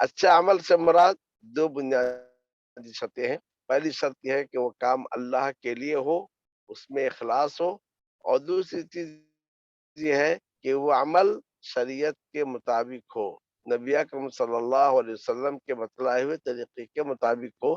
اچھا عمل سے مراد دو بنیادی شرطیں ہیں. پہلی شرط یہ ہے کہ وہ کام اللہ کے لیے ہو، اس میں اخلاص ہو، اور دوسری چیز یہ ہے کہ وہ عمل شریعت کے مطابق ہو، نبی اکرم صلی اللہ علیہ وسلم کے بتلائے ہوئے طریقے کے مطابق ہو.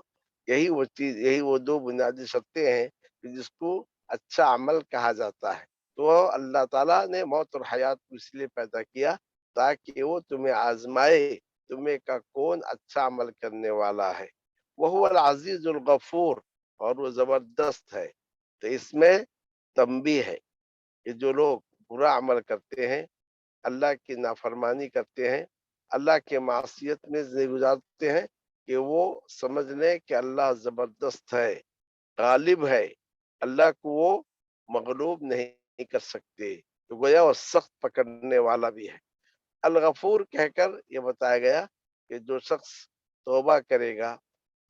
یہی وہ چیز، یہی وہ دو بنیادی شرطیں ہیں کہ جس کو اچھا عمل کہا جاتا ہے. تو اللہ تعالیٰ نے موت اور حیات کو اس لیے پیدا کیا تاکہ وہ تمہیں آزمائے، تمہیں کا کون اچھا عمل کرنے والا ہے. وہ العزیز الغفور، اور وہ زبردست ہے. تو اس میں تنبیہ ہے کہ جو لوگ برا عمل کرتے ہیں، اللہ کی نافرمانی کرتے ہیں، اللہ کے معصیت میں زندگی گزارتے ہیں، کہ وہ سمجھ لیں کہ اللہ زبردست ہے، غالب ہے، اللہ کو وہ مغلوب نہیں کر سکتے، تو گویا وہ سخت پکڑنے والا بھی ہے. الغفور کہہ کر یہ بتایا گیا کہ جو شخص توبہ کرے گا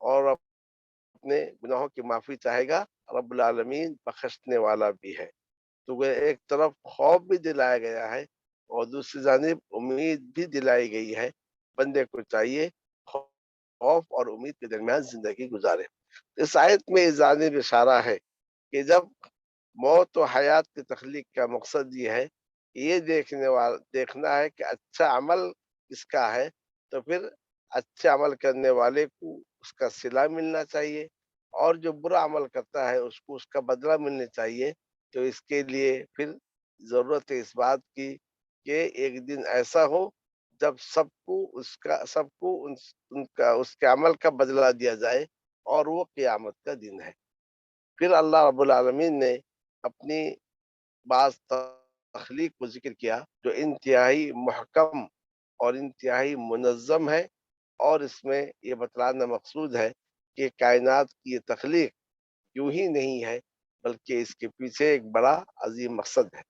اور اپنے گناہوں کی معافی چاہے گا، رب العالمین بخشنے والا بھی ہے. تو وہ ایک طرف خوف بھی دلایا گیا ہے اور دوسری جانب امید بھی دلائی گئی ہے. بندے کو چاہیے خوف اور امید کے درمیان زندگی گزارے. اس آیت میں اس جانب اشارہ ہے کہ جب موت و حیات کی تخلیق کا مقصد یہ ہے کہ یہ دیکھنا ہے کہ اچھا عمل کس کا ہے، تو پھر اچھا عمل کرنے والے کو اس کا صلہ ملنا چاہیے، اور جو برا عمل کرتا ہے اس کو اس کا بدلہ ملنا چاہیے. تو اس کے لیے پھر ضرورت ہے اس بات کی کہ ایک دن ایسا ہو جب سب کو اس کے عمل کا بدلہ دیا جائے، اور وہ قیامت کا دن ہے. پھر اللہ رب العالمین نے اپنی بعض تخلیق کو ذکر کیا جو انتہائی محکم اور انتہائی منظم ہے، اور اس میں یہ بتلانا مقصود ہے کہ کائنات کی یہ تخلیق یوں ہی نہیں ہے، بلکہ اس کے پیچھے ایک بڑا عظیم مقصد ہے.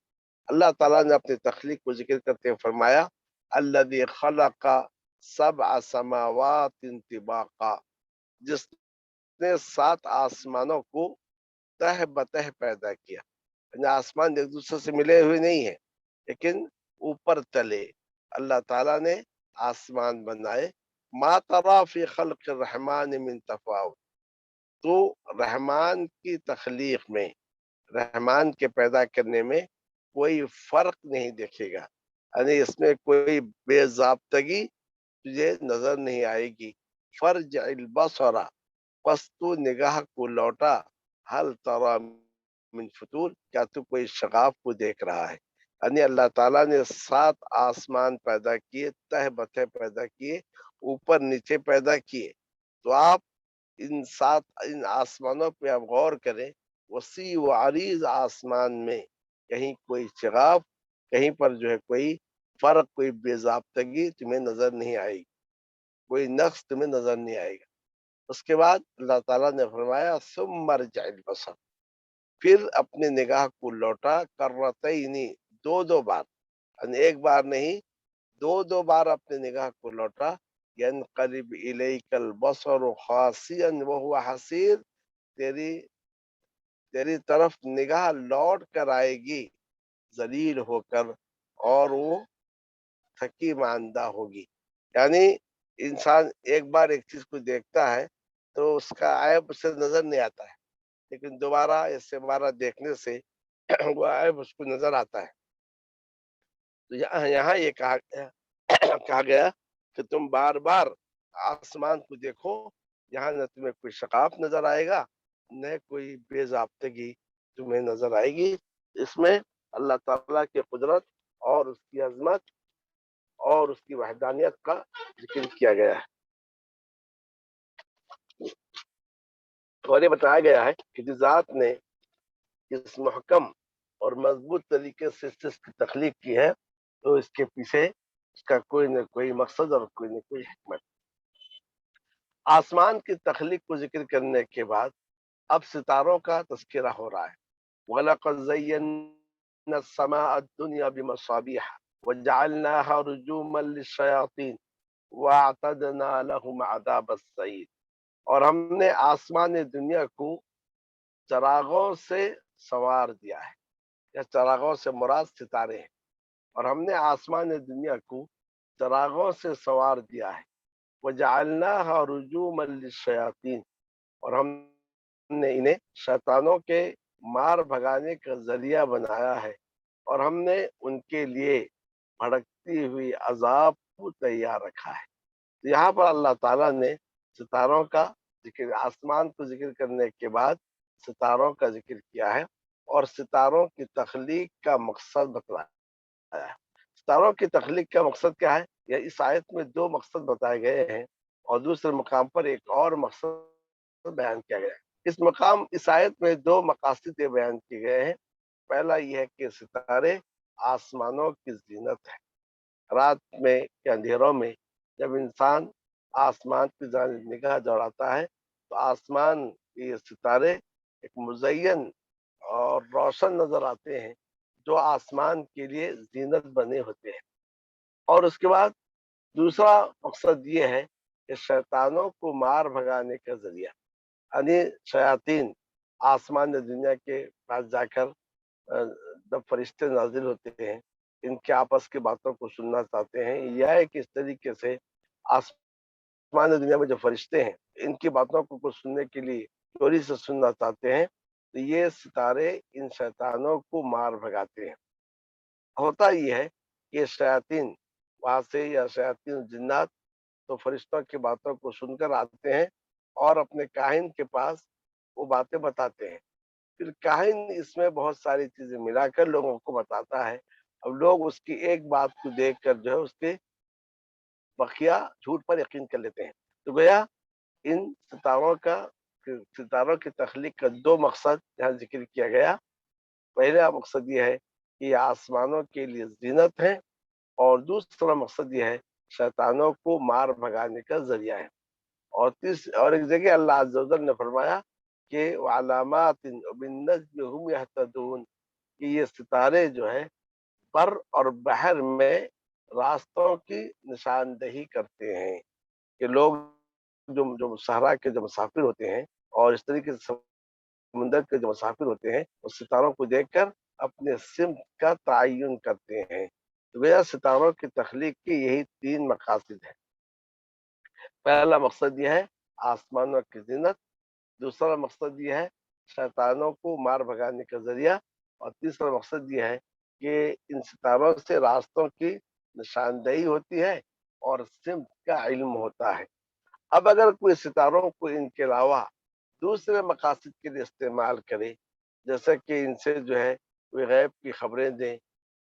اللہ تعالیٰ نے اپنی تخلیق کو ذکر کرتے ہوئے فرمایا الذی خلق سبع سماوات طباقا، جس نے 7 آسمانوں کو تہ بتہ پیدا کیا. یعنی آسمان ایک دوسرے سے ملے ہوئے نہیں ہیں، لیکن اوپر تلے اللہ تعالیٰ نے آسمان بنائے. ما ترا فی خلق الرحمن من تفاوت، تو رحمان کی تخلیق میں، رحمان کے پیدا کرنے میں کوئی فرق نہیں دیکھے گا، یعنی اس میں کوئی بے ضابطگی تجھے نظر نہیں آئے گی. فرجع البصر، پس تو نگاہ کو لوٹا، حل ترى من فطور، کیا تو کوئی شغاف کو دیکھ رہا ہے. یعنی اللہ تعالیٰ نے 7 آسمان پیدا کیے، تہ بتہ پیدا کیے، اوپر نیچے پیدا کیے. تو آپ ان آسمانوں پہ آپ غور کریں، وسیع و عریض آسمان میں کہیں کوئی شغاف، کہیں پر جو ہے کوئی فرق، کوئی بے ضابطگی تمہیں نظر نہیں آئے گی، کوئی نقص تمہیں نظر نہیں آئے گا. اس کے بعد اللہ تعالیٰ نے فرمایا ثم ارجع البصر، پھر اپنے نگاہ کو لوٹا، کرتینی، دو بار، یعنی ایک بار نہیں، دو بار اپنے نگاہ کو لوٹا. ینقلب الیک البصر خاسئا وهو حسیر، تیری تیری طرف نگاہ لوٹ کر آئے گی ذلیل ہو کر، اور وہ تھکی ماندہ ہوگی. یعنی انسان ایک بار ایک چیز کو دیکھتا ہے تو اس کا عیب اسے نظر نہیں آتا ہے، لیکن دوبارہ اس سے دوبارہ دیکھنے سے وہ عیب اس کو نظر آتا ہے. تو یہاں یہ کہا گیا کہ تم بار بار آسمان کو دیکھو، یہاں نہ تمہیں کوئی شقاف نظر آئے گا، نہ کوئی بے ضابطگی تمہیں نظر آئے گی. اس میں اللہ تعالیٰ کی قدرت اور اس کی عظمت اور اس کی وحدانیت کا ذکر کیا گیا ہے. اور یہ بتایا گیا ہے کہ جس ذات نے اس محکم اور مضبوط طریقے سے اس کی تخلیق کی ہے، تو اس کے پیچھے اس کا کوئی نہ کوئی مقصد اور کوئی نہ کوئی حکمت. آسمان کی تخلیق کو ذکر کرنے کے بعد اب ستاروں کا تذکرہ ہو رہا ہے. وَلَقَدْ زَيَّنَّا السَّمَاءَ الدُّنْيَا بِمَصَابِيحَ وَجَعَلْنَاهَا رُجُومًا لِلشَّيَاطِينِ وَأَعْتَدْنَا لَهُمْ عَذَابَ السَّعِيرِ، اور ہم نے آسمان دنیا کو چراغوں سے سوار دیا ہے، یا چراغوں سے مراد ستارے ہیں، اور ہم نے آسمان دنیا کو چراغوں سے سوار دیا ہے. وجعلناها رجوما للشیاطین، اور ہم نے انہیں شیطانوں کے مار بھگانے کا ذریعہ بنایا ہے، اور ہم نے ان کے لیے بھڑکتی ہوئی عذاب کو تیار رکھا ہے۔ یہاں پر اللہ تعالیٰ نے ستاروں کا ذکر، آسمان کو ذکر کرنے کے بعد ستاروں کا ذکر کیا ہے، اور ستاروں کی تخلیق کا مقصد بتلایا ہے۔ ستاروں کی تخلیق کا مقصد کیا ہے؟ یا اس آیت میں دو مقصد بتائے گئے ہیں، اور دوسرے مقام پر ایک اور مقصد بیان کیا گیا ہے۔ اس آیت میں دو مقاصد بیان کیے گئے ہیں۔ پہلا یہ ہے کہ ستارے آسمانوں کی زینت ہے۔ رات میں کے اندھیروں میں جب انسان آسمان کی جانب نگاہ دوڑاتا ہے تو آسمان کے یہ ستارے ایک مزین اور روشن نظر آتے ہیں، جو آسمان کے لیے زینت بنے ہوتے ہیں۔ اور اس کے بعد دوسرا مقصد یہ ہے کہ شیطانوں کو مار بھگانے کا ذریعہ، یعنی شیاطین آسمان دنیا کے پاس جا کر جب فرشتے نازل ہوتے ہیں، ان کے آپس کی باتوں کو سننا چاہتے ہیں، یا ایک اس طریقے سے آسمان دنیا میں جو فرشتے ہیں ان کی باتوں کو کچھ سننے کے لیے چوری سے سننا چاہتے ہیں، تو یہ ستارے ان شیطانوں کو مار بھگاتے ہیں۔ ہوتا یہ ہے کہ شیاطین وہاں سے، یا شیاطین جنات تو فرشتوں کی باتوں کو سن کر آتے ہیں اور اپنے کاہن کے پاس وہ باتیں بتاتے ہیں۔ پھر کاہن اس میں بہت ساری چیزیں ملا کر لوگوں کو بتاتا ہے۔ اب لوگ اس کی ایک بات کو دیکھ کر جو ہے اس کے بقیہ جھوٹ پر یقین کر لیتے ہیں۔ تو گویا ان ستاروں کی تخلیق کا دو مقصد یہاں ذکر کیا گیا۔ پہلا مقصد یہ ہے کہ یہ آسمانوں کے لیے زینت ہے، اور دوسرا مقصد یہ ہے شیطانوں کو مار بھگانے کا ذریعہ ہے۔ اور ایک جگہ اللہ عز و جل نے فرمایا کہ وعلامات وبالنجم هم يهتدون، کہ یہ ستارے جو ہے بر اور بحر میں راستوں کی نشاندہی کرتے ہیں، کہ لوگ جو صحرا کے جو مسافر ہوتے ہیں اور اس طریقے سے سمندر کے جو مسافر ہوتے ہیں، اس ستاروں کو دیکھ کر اپنے سمت کا تعین کرتے ہیں۔ تو گویا ستاروں کی تخلیق کی یہی تین مقاصد ہیں۔ پہلا مقصد یہ ہے آسمانوں کی زینت، دوسرا مقصد یہ ہے شیطانوں کو مار بھگانے کا ذریعہ، اور تیسرا مقصد یہ ہے کہ ان ستاروں سے راستوں کی نشاندہی ہوتی ہے اور سمت کا علم ہوتا ہے۔ اب اگر کوئی ستاروں کو ان کے علاوہ دوسرے مقاصد کے لیے استعمال کرے، جیسا کہ ان سے جو ہے کوئی غیب کی خبریں دیں،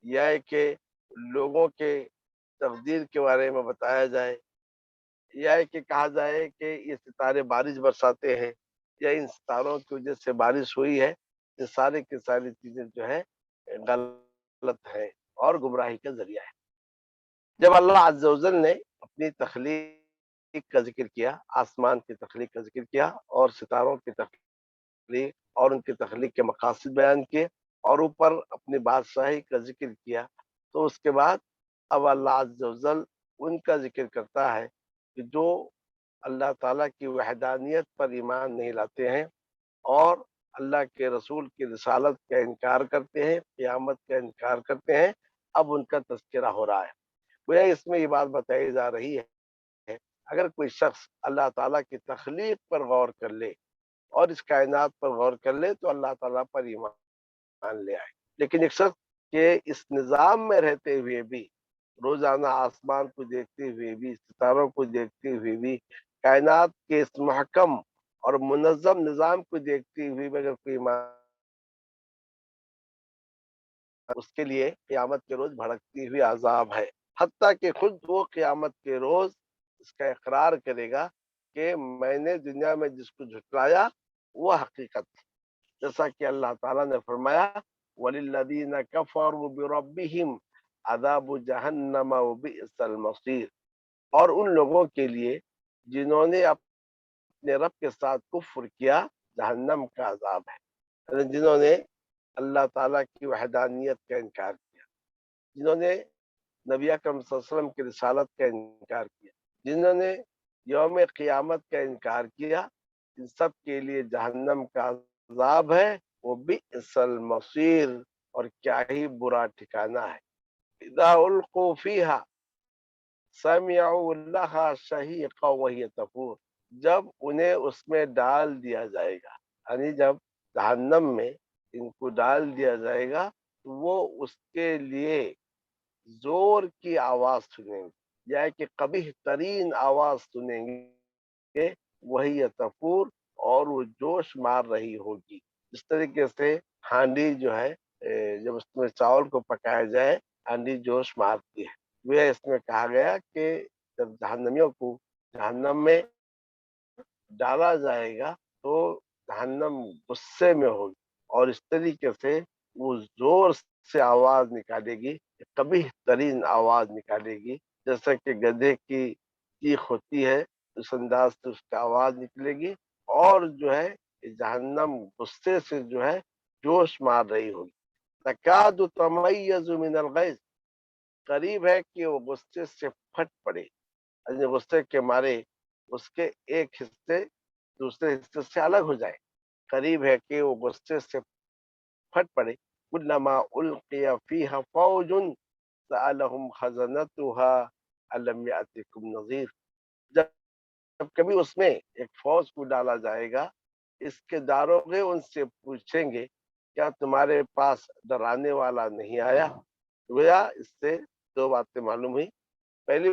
یا کہ لوگوں کے تقدیر کے بارے میں بتایا جائے، یا کہ کہا جائے کہ یہ ستارے بارش برساتے ہیں، یا ان ستاروں کی وجہ سے بارش ہوئی ہے، یہ ساری کی ساری چیزیں جو ہے غلط ہے اور گمراہی کا ذریعہ ہے۔ جب اللہ عز و جل نے اپنی تخلیق کا ذکر کیا، آسمان کی تخلیق کا ذکر کیا، اور ستاروں کی تخلیق اور ان کی تخلیق کے مقاصد بیان کیے، اور اوپر اپنی بادشاہی کا ذکر کیا، تو اس کے بعد اب اللہ عز و جل ان کا ذکر کرتا ہے کہ جو اللہ تعالیٰ کی وحدانیت پر ایمان نہیں لاتے ہیں، اور اللہ کے رسول کی رسالت کا انکار کرتے ہیں، قیامت کا انکار کرتے ہیں، اب ان کا تذکرہ ہو رہا ہے۔ گویا اس میں یہ بات بتائی جا رہی ہے، اگر کوئی شخص اللہ تعالیٰ کی تخلیق پر غور کر لے اور اس کائنات پر غور کر لے تو اللہ تعالیٰ پر ایمان لے آئے، لیکن ایک شخص کے اس نظام میں رہتے ہوئے بھی، روزانہ آسمان کو دیکھتے ہوئے بھی، ستاروں کو دیکھتے ہوئے بھی، کائنات کے اس محکم اور منظم نظام کو دیکھتے ہوئے بھی اگر کوئی ایمان، اس کے لیے قیامت کے روز بھڑکتی ہوئی عذاب ہے، حتیٰ کہ خود وہ قیامت کے روز اس کا اقرار کرے گا کہ میں نے دنیا میں جس کو جھٹلایا وہ حقیقت تھی، جیسا کہ اللہ تعالیٰ نے فرمایا وَلِلَّذِينَ كَفَرُوا بِرَبِّهِمْ عَذَابُ جَهَنَّمَ وَبِئْسَ الْمَصِيرُ، اور ان لوگوں کے لیے جنہوں نے اپنے رب کے ساتھ کفر کیا، جہنم کا عذاب ہے، یعنی جنہوں نے اللہ تعالیٰ کی وحدانیت کا انکار کیا، جنہوں نے نبی اکرم صلی اللہ علیہ وسلم کی رسالت کا انکار کیا، جنہوں نے یوم قیامت کا انکار کیا، ان سب کے لیے جہنم کا عذاب ہے، وہ بئس المصیر، اور کیا ہی برا ٹھکانہ ہے۔ اذا القوا فیہا، سمعوا لها شہیقا وہی تفور، جب انہیں اس میں ڈال دیا جائے گا، یعنی جب جہنم میں ان کو ڈال دیا جائے گا تو وہ اس کے لیے زور کی آواز سنیں گے، یا کہ قبیح ترین آواز سنیں گے، وہی تفور، اور وہ جوش مار رہی ہوگی۔ اس طریقے سے ہانڈی جو ہے جب اس میں چاول کو پکایا جائے ہانڈی جوش مارتی ہے، وہ اس میں کہا گیا کہ جب جہنمیوں کو جہنم میں ڈالا جائے گا تو جہنم غصے میں ہوگی، اور اس طریقے سے وہ زور سے آواز نکالے گی، قبیح ترین آواز نکالے گی، جیسا کہ گدھے کی چیخ ہوتی ہے اس انداز سے اس کی آواز نکلے گی، اور جو ہے جہنم غصے سے جو ہے جوش مار رہی ہوگی۔ تکاد تمیز من الغیظ، قریب ہے کہ وہ غصے سے پھٹ پڑے، یعنی غصے کے مارے اس کے ایک حصے دوسرے حصے سے الگ ہو جائے، قریب ہے کہ وہ غصے سے پھٹ پڑے۔ کلما القی فیہا فوج سألہم خزنتها الم یأتکم نذیر، جب کبھی اس میں ایک فوج کو ڈالا جائے گا، اس کے داروغے ان سے پوچھیں گے کیا تمہارے پاس ڈرانے والا نہیں آیا؟ گویا اس سے دو باتیں معلوم ہوئی۔ پہلی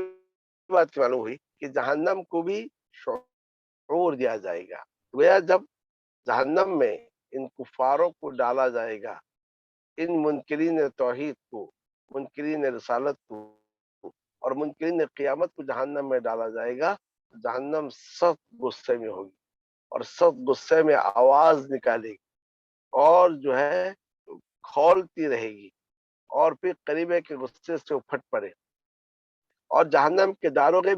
بات معلوم ہوئی کہ جہنم کو بھی شعور دیا جائے گا، گویا جب جہنم میں ان کفاروں کو ڈالا جائے گا، ان منکرین توحید کو، منکرین رسالت کو اور منکرین قیامت کو جہنم میں ڈالا جائے گا، جہنم سخت غصے میں ہوگی اور سخت غصے میں آواز نکالے گی، اور جو ہے کھولتی رہے گی، اور پھر قریب ہے کہ غصے سے وہ پھٹ پڑے، اور جہنم کے داروغے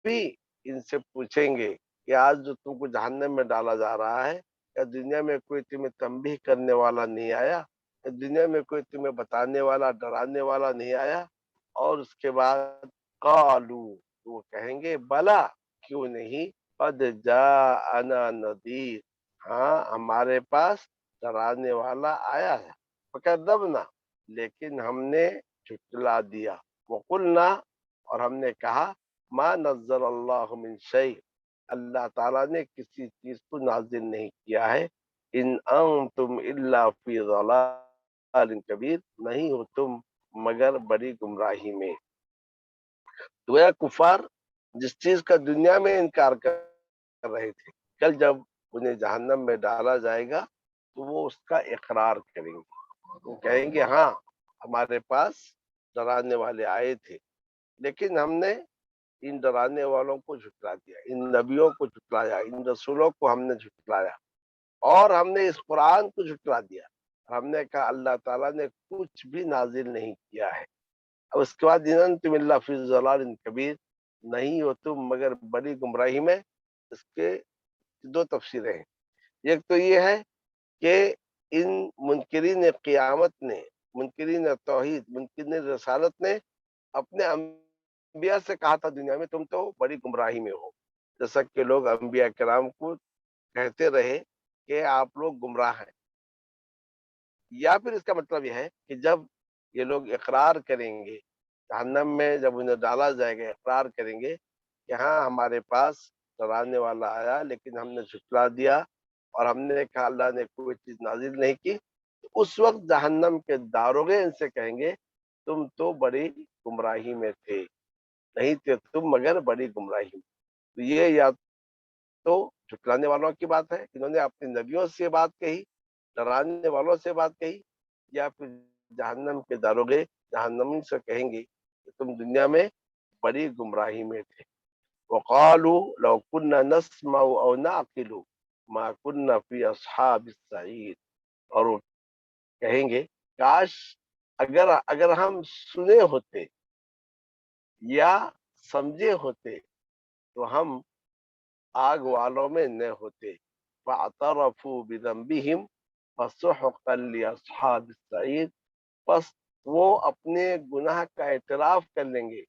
بھی ان سے پوچھیں گے کہ آج جو تم کو جہنم میں ڈالا جا رہا ہے، کیا دنیا میں کوئی تمہیں تنبیہ کرنے والا نہیں آیا؟ کیا دنیا میں کوئی تمہیں بتانے والا، ڈرانے والا نہیں آیا؟ اور اس کے بعد قالو، وہ کہیں گے بلا، کیوں نہیں، قد جاءنا نذیر، ہاں ہمارے پاس ڈرانے والا آیا ہے، فکذبنا، لیکن ہم نے جھٹلا دیا، وقلنا، اور ہم نے کہا ما نزل اللہ من شیء، اللہ تعالیٰ نے کسی چیز کو نازل نہیں کیا ہے، ان انتم الا فی ضلال کبیر، نہیں ہو تم مگر بڑی گمراہی میں۔ گویا کفار جس چیز کا دنیا میں انکار کر رہے تھے، کل جب انہیں جہنم میں ڈالا جائے گا تو وہ اس کا اقرار کریں گے، وہ کہیں گے ہاں ہمارے پاس ڈرانے والے آئے تھے، لیکن ہم نے ان ڈرانے والوں کو جھٹلا دیا، ان نبیوں کو جھٹلایا، ان رسولوں کو ہم نے جھٹلایا، اور ہم نے اس قرآن کو جھٹلا دیا، ہم نے کہا اللہ تعالیٰ نے کچھ بھی نازل نہیں کیا ہے۔ اب اس کے بعد ان انتم الا فی ضلال کبیر، نہیں ہو تم مگر بڑی گمراہی میں۔ اس کے دو تفسیریں ہیں، ایک تو یہ ہے کہ ان منکرین قیامت نے، منکرین توحید، منکرین رسالت نے اپنے انبیاء سے کہا تھا دنیا میں تم تو بڑی گمراہی میں ہو، جیسا کہ لوگ انبیاء کرام کو کہتے رہے کہ آپ لوگ گمراہ ہیں، یا پھر اس کا مطلب یہ ہے کہ جب یہ لوگ اقرار کریں گے جہنم میں، جب انہیں ڈالا جائے گا، اقرار کریں گے کہ ہاں ہمارے پاس ڈرانے والا آیا لیکن ہم نے جھٹلا دیا، اور ہم نے کہا اللہ نے کوئی چیز نازل نہیں کی، تو اس وقت جہنم کے داروغے ان سے کہیں گے تم تو بڑی گمراہی میں تھے، نہیں تھے تم مگر بڑی گمراہی میں۔ تو یہ یا تو جھٹلانے والوں کی بات ہے، انہوں نے اپنے نبیوں سے بات کہی، ڈرانے والوں سے بات کہی، یا پھر جہنم کے داروغے جہنمی سے کہیں گے کہ تم دنیا میں بڑی گمراہی میں تھے۔ وقالوا لو كنا نسمع او نعقل ما كنا في اصحاب السعیر، اور وہ کہیں گے کاش اگر ہم سنے ہوتے یا سمجھے ہوتے تو ہم آگ والوں میں نہ ہوتے۔ فاعترفوا بذنبهم فسحقا لاصحاب السعیر، بس وہ اپنے گناہ کا اعتراف کر لیں گے،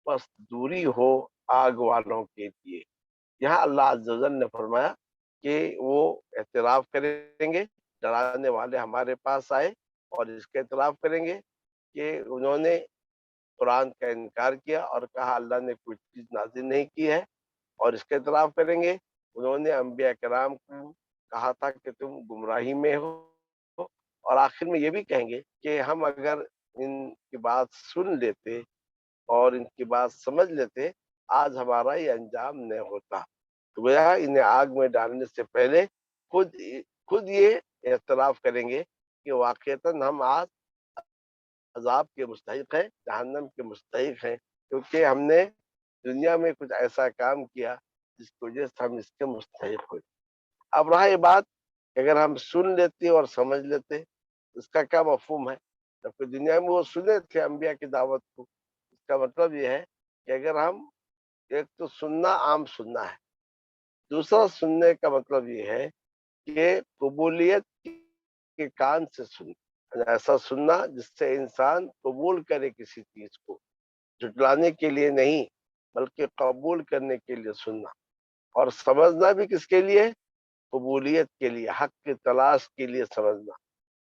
بس دوری ہو آگ والوں کے لیے۔ یہاں اللہ عز و جل نے فرمایا کہ وہ اعتراف کریں گے، ڈرانے والے ہمارے پاس آئے اور اس کا اعتراف کریں گے کہ انہوں نے قرآن کا انکار کیا اور کہا اللہ نے کوئی چیز نازل نہیں کی ہے اور اس کا اعتراف کریں گے۔ انہوں نے انبیاء کرام کو کہا تھا کہ تم گمراہی میں ہو، اور آخر میں یہ بھی کہیں گے کہ ہم اگر ان کی بات سن لیتے اور ان کی بات سمجھ لیتے، آج ہمارا یہ انجام نہ ہوتا۔ تو گویا انہیں آگ میں ڈالنے سے پہلے خود خود یہ اعتراف کریں گے کہ واقعتاً ہم آج عذاب کے مستحق ہیں، جہنم کے مستحق ہیں، کیونکہ ہم نے دنیا میں کچھ ایسا کام کیا جس کی وجہ سے ہم اس کے مستحق ہوئے۔ اب رہا یہ بات کہ اگر ہم سن لیتے اور سمجھ لیتے، اس کا کیا مفہوم ہے؟ جبکہ دنیا میں وہ سنے تھے انبیاء کی دعوت کو، اس کا مطلب یہ ہے کہ اگر ہم، ایک تو سننا عام سننا ہے، دوسرا سننے کا مطلب یہ ہے کہ قبولیت کے کان سے سننا، ایسا سننا جس سے انسان قبول کرے کسی چیز کو، جھٹلانے کے لیے نہیں بلکہ قبول کرنے کے لیے سننا، اور سمجھنا بھی کس کے لیے؟ قبولیت کے لیے، حق کی تلاش کے لیے سمجھنا۔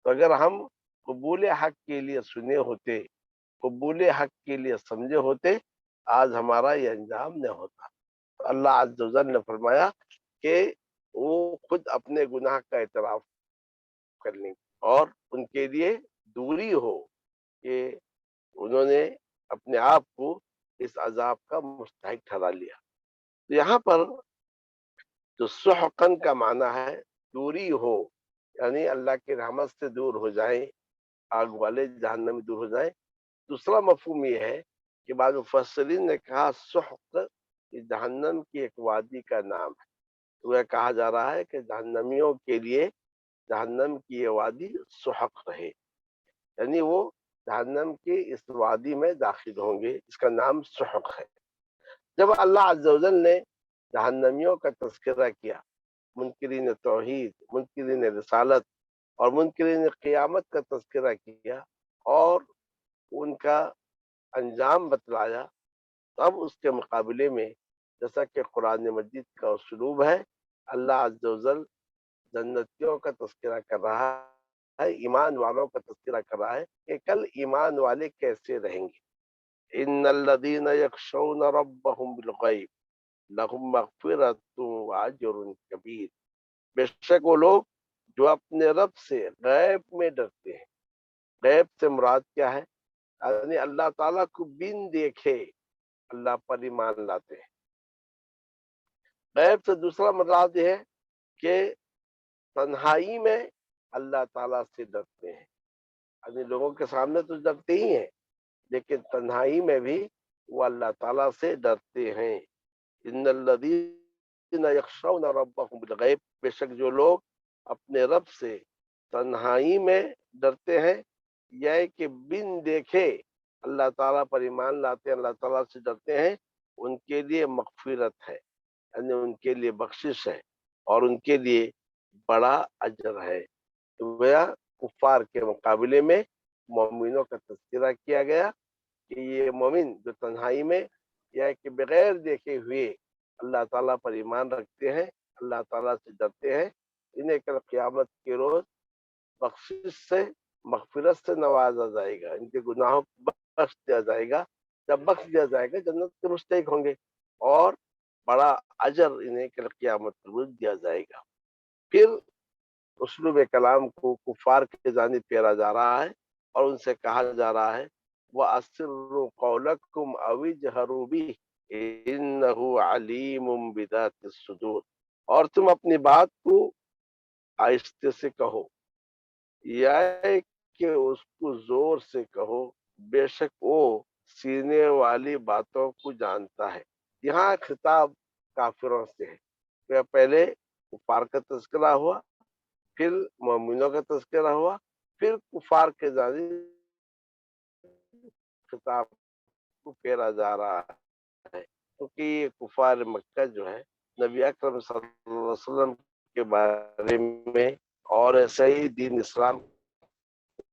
تو اگر ہم قبول حق کے لیے سنے ہوتے، قبول حق کے لیے سمجھے ہوتے، آج ہمارا یہ انجام نہ ہوتا۔ تو اللہ عز و جل نے فرمایا کہ وہ خود اپنے گناہ کا اعتراف کر لیں اور ان کے لیے دوری ہو کہ انہوں نے اپنے آپ کو اس عذاب کا مستحق ٹھہرا لیا۔ تو یہاں پر جو سحقن کا معنی ہے دوری ہو، یعنی اللہ کی رحمت سے دور ہو جائیں، آگ والے جہنم میں دور ہو جائیں۔ دوسرا مفہوم یہ ہے کہ بعض مفسرین نے کہا سحق یہ جہنم کی ایک وادی کا نام ہے، تو یہ کہا جا رہا ہے کہ جہنمیوں کے لیے جہنم کی یہ وادی سحق رہے، یعنی وہ جہنم کی اس وادی میں داخل ہوں گے، اس کا نام سحق ہے۔ جب اللہ عز و جل نے جہنمیوں کا تذکرہ کیا، منکرین توحید، منکرین رسالت اور منکرین قیامت کا تذکرہ کیا اور ان کا انجام بتلایا، تب اس کے مقابلے میں جیسا کہ قرآن مجید کا اسلوب ہے، اللہ عز و جل جنتیوں کا تذکرہ کر رہا ہے، ایمان والوں کا تذکرہ کر رہا ہے کہ کل ایمان والے کیسے رہیں گے۔ ان الذین یخشون ربهم بالغیب لہم مغفرۃ واجر کبیر، بے شک وہ لوگ جو اپنے رب سے غیب میں ڈرتے ہیں۔ غیب سے مراد کیا ہے؟ یعنی اللہ تعالیٰ کو بن دیکھے اللہ پر ایمان لاتے ہیں۔ غیب سے دوسرا مراد یہ ہے کہ تنہائی میں اللہ تعالیٰ سے ڈرتے ہیں، یعنی لوگوں کے سامنے تو ڈرتے ہی ہیں لیکن تنہائی میں بھی وہ اللہ تعالیٰ سے ڈرتے ہیں۔ ان الذین یخشون ربهم بالغیب، بے شک جو لوگ اپنے رب سے تنہائی میں ڈرتے ہیں، یا کہ بن دیکھے اللہ تعالیٰ پر ایمان لاتے ہیں، اللہ تعالیٰ سے ڈرتے ہیں، ان کے لیے مغفرت ہے، یعنی ان کے لیے بخشش ہے اور ان کے لیے بڑا اجر ہے۔ تو گویا کفار کے مقابلے میں مومنوں کا تذکرہ کیا گیا کہ یہ مومن جو تنہائی میں یا کہ بغیر دیکھے ہوئے اللہ تعالیٰ پر ایمان رکھتے ہیں، اللہ تعالیٰ سے ڈرتے ہیں، انہیں کل قیامت کے روز بخشش سے، مغفرت سے نوازا جائے گا، ان کے گناہوں کو بخش دیا جائے گا۔ جب بخش دیا جائے گا جنت کے مستحق ہوں گے اور بڑا اجر انہیں کل قیامت کے روز دیا جائے گا۔ پھر اسلوب کلام کو کفار کی جانب پھیرا جا رہا ہے اور ان سے کہا جا رہا ہے وَأَسِرُّوا قَوْلَكُمْ أَوِ اجْهَرُوا بِهِ إِنَّهُ عَلِيمٌ بِذَاتِ الصُّدُورِ، اور تم اپنی بات کو آہستہ سے کہو یا کہ اس کو زور سے کہو، بے شک وہ سینے والی باتوں کو جانتا ہے۔ یہاں خطاب کافروں سے ہے، پہلے کفار کا تذکرہ ہوا، پھر مومنوں کا تذکرہ ہوا، پھر کفار کے جانب خطاب کو پھیرا جا رہا ہے، کیونکہ یہ کفار مکہ جو ہے نبی اکرم صلی اللہ علیہ وسلم کے بارے میں اور ایسے ہی دین اسلام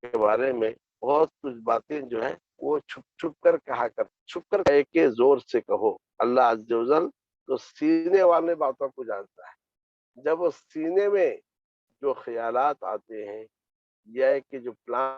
کے بارے میں بہت کچھ باتیں جو ہے وہ چھپ چھپ کر کہا کر، چھپ کر کہے کہ زور سے کہو۔ اللہ عز و جل تو سینے والے باتوں کو جانتا ہے، جب وہ سینے میں جو خیالات آتے ہیں یا کہ جو پلان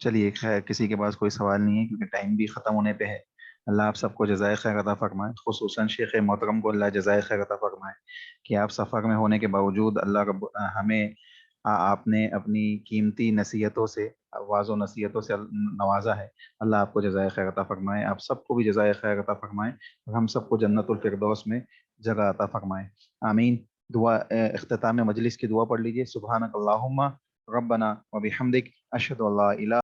چلیے خیر، کسی کے پاس کوئی سوال نہیں ہے کیونکہ ٹائم بھی ختم ہونے پہ ہے۔ اللہ آپ سب کو جزائے خیر عطا فرمائے، خصوصاً شیخ محترم کو اللہ جزائے خیر عطا فرمائے کہ آپ سفر میں ہونے کے باوجود اللہ رب ہمیں آپ نے اپنی قیمتی نصیحتوں سے، واض و نصیحتوں سے نوازا ہے۔ اللہ آپ کو جزائے خیر عطا فرمائے، آپ سب کو بھی جزائے خیر عطا فرمائے اور ہم سب کو جنت الفردوس میں جگہ عطا فرمائے، آمین۔ دعا اختتام مجلس کی دعا پڑھ لیجیے۔ سبحانک اللہم ربنا و بحمدک اشہد ان لا الہ